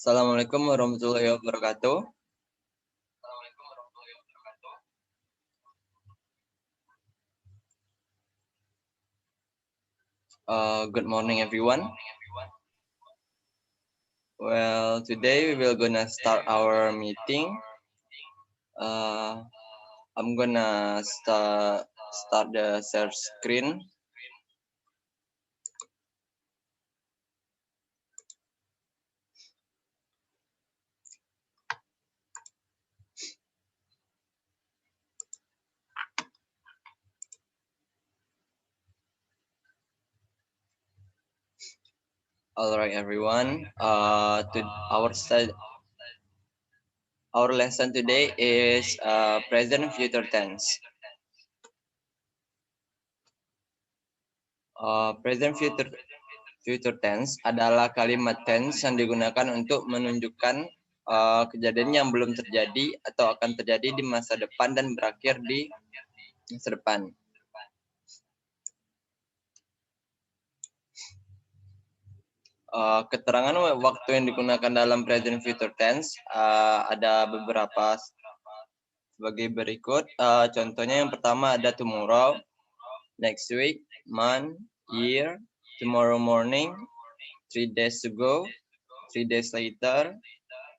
Assalamualaikum warahmatullahi wabarakatuh. Good morning, everyone. Well, today we will gonna start our meeting. I'm gonna start the share screen. All right, everyone. Our lesson today is present future tense. Present future tense adalah kalimat tense yang digunakan untuk menunjukkan kejadian yang belum terjadi atau akan terjadi di masa depan dan berakhir di masa depan. Keterangan waktu yang digunakan dalam present future tense ada beberapa sebagai berikut. Contohnya yang pertama ada tomorrow, next week, month, year, tomorrow morning, 3 days ago, 3 days later,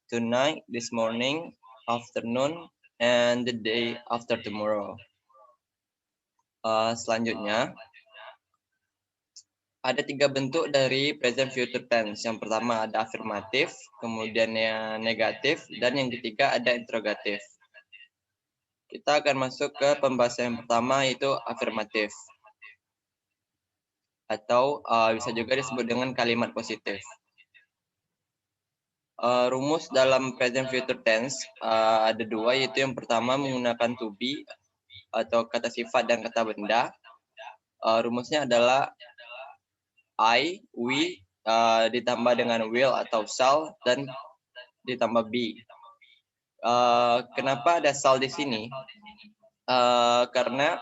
tonight, this morning, afternoon, and the day after tomorrow. Selanjutnya, ada 3 bentuk dari present future tense. Yang pertama ada afirmatif, kemudian yang negatif, dan yang ketiga ada interrogatif. Kita akan masuk ke pembahasan yang pertama, yaitu afirmatif. Atau bisa juga disebut dengan kalimat positif. Rumus dalam present future tense ada 2, yaitu yang pertama menggunakan to be atau kata sifat dan kata benda. Rumusnya adalah I, we, ditambah dengan will atau shall, dan ditambah be. Kenapa ada shall di sini? Karena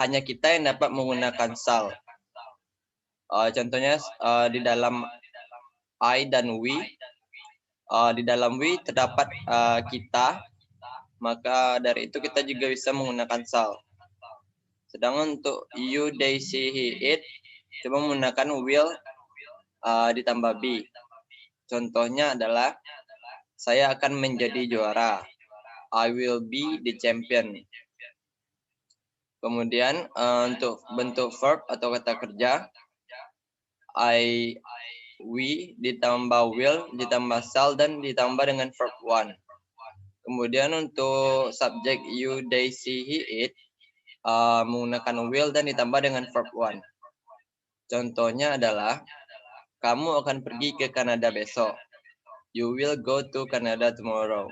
hanya kita yang dapat menggunakan shall. Contohnya di dalam I dan we, di dalam we terdapat kita, maka dari itu kita juga bisa menggunakan shall. Sedangkan untuk you, they, she, he, it, coba menggunakan will ditambah be. Contohnya adalah saya akan menjadi juara. I will be the champion. Kemudian untuk bentuk verb atau kata kerja, I, we ditambah will ditambah shall dan ditambah dengan verb one. Kemudian untuk subjek you, they, she, he, it menggunakan will dan ditambah dengan verb one. Contohnya adalah kamu akan pergi ke Kanada besok. You will go to Canada tomorrow.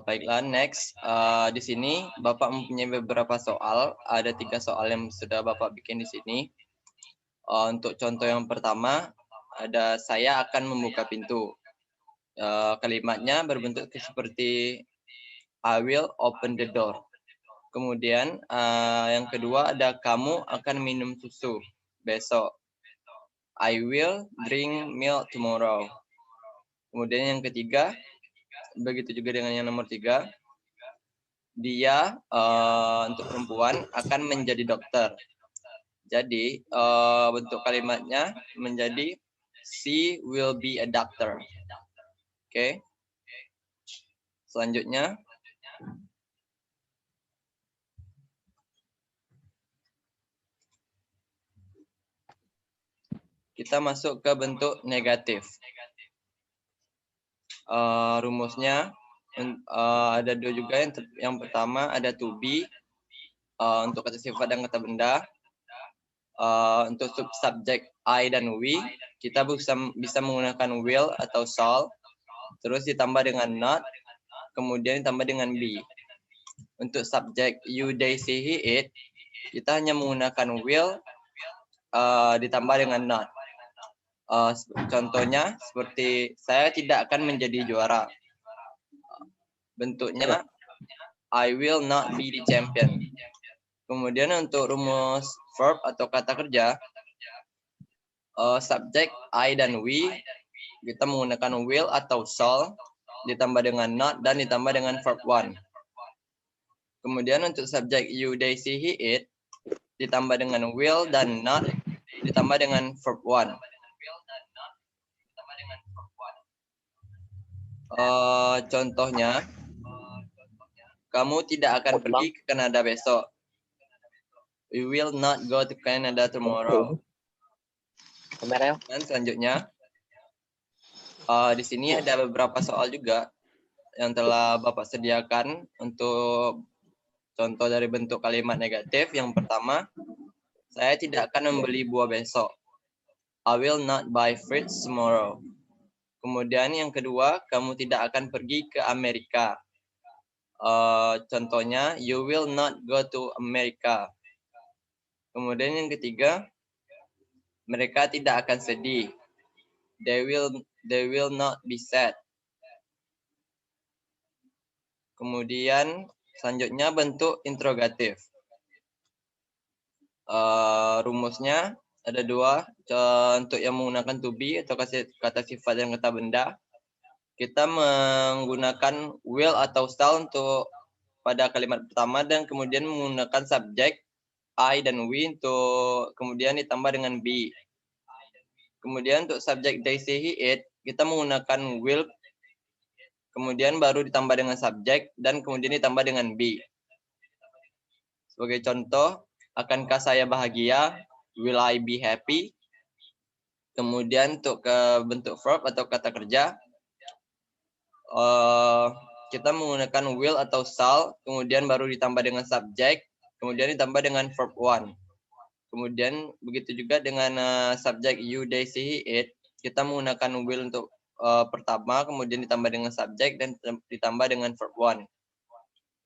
Baiklah, next. Di sini Bapak mempunyai beberapa soal. Ada 3 soal yang sudah Bapak bikin di sini. Untuk contoh yang pertama, ada saya akan membuka pintu. Kalimatnya berbentuk seperti I will open the door. Kemudian yang kedua ada kamu akan minum susu besok. I will drink milk tomorrow. Kemudian yang ketiga, begitu juga dengan yang nomor 3, dia untuk perempuan akan menjadi dokter. Jadi bentuk kalimatnya menjadi she will be a doctor. Oke. Selanjutnya kita masuk ke bentuk negatif. Rumusnya ada 2 juga. Yang pertama ada to be untuk kata sifat dan kata benda. Untuk subjek I dan we, kita bisa menggunakan will atau shall, terus ditambah dengan not, kemudian ditambah dengan be. Untuk subjek you, they, she, he, it, kita hanya menggunakan will ditambah dengan not. Contohnya seperti saya tidak akan menjadi juara. Bentuknya I will not be the champion. Kemudian untuk rumus verb atau kata kerja, subjek I dan we, kita menggunakan will atau shall, ditambah dengan not, dan ditambah dengan verb one. Kemudian untuk subjek you, they, she, he, it, ditambah dengan will dan not, ditambah dengan verb one. Contohnya, kamu tidak akan pergi ke Kanada besok. We will not go to Canada tomorrow. Dan selanjutnya, di sini ada beberapa soal juga yang telah Bapak sediakan untuk contoh dari bentuk kalimat negatif. Yang pertama, saya tidak akan membeli buah besok. I will not buy fruits tomorrow. Kemudian yang kedua, kamu tidak akan pergi ke Amerika. Contohnya, you will not go to America. Kemudian yang ketiga, mereka tidak akan sedih. They will not be sad. Kemudian selanjutnya bentuk interrogatif. Rumusnya ada dua. Untuk yang menggunakan to be atau kata sifat dan kata benda, kita menggunakan will atau shall untuk pada kalimat pertama dan kemudian menggunakan subjek I dan we untuk kemudian ditambah dengan be. Kemudian untuk subjek they, she, he, it, kita menggunakan will, kemudian baru ditambah dengan subjek dan kemudian ditambah dengan be. Sebagai contoh, akankah saya bahagia? Will I be happy? Kemudian untuk ke bentuk verb atau kata kerja, kita menggunakan will atau shall, kemudian baru ditambah dengan subjek, kemudian ditambah dengan verb one. Kemudian begitu juga dengan subjek you, they, she, he, it, kita menggunakan will untuk pertama, kemudian ditambah dengan subjek dan ditambah dengan verb one.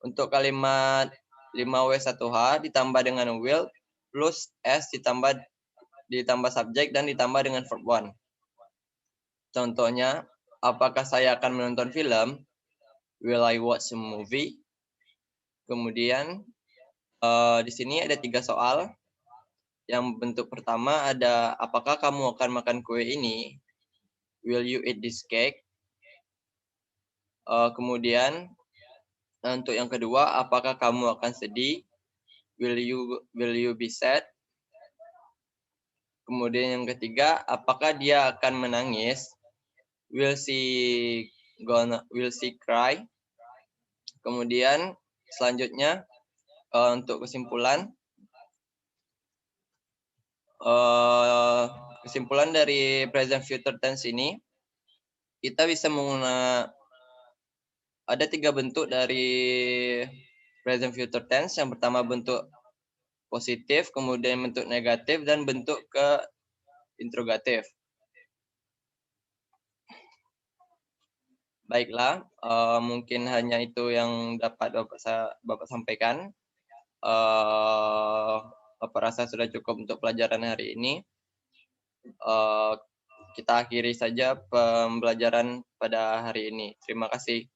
Untuk kalimat 5W1H ditambah dengan will plus S ditambah subjek dan ditambah dengan verb one. Contohnya, apakah saya akan menonton film? Will I watch a movie? Kemudian di sini ada 3 soal. Yang bentuk pertama ada, apakah kamu akan makan kue ini? Will you eat this cake? Kemudian untuk yang kedua, apakah kamu akan sedih? Will you be sad? Kemudian yang ketiga, apakah dia akan menangis? Will she cry? Kemudian selanjutnya untuk kesimpulan dari present future tense ini, kita bisa menggunakan ada 3 bentuk dari present future tense. Yang pertama bentuk positif, kemudian bentuk negatif, dan bentuk ke interrogatif. Baiklah, mungkin hanya itu yang dapat Bapak sampaikan. Bapak rasa sudah cukup untuk pelajaran hari ini. Kita akhiri saja pembelajaran pada hari ini. Terima kasih.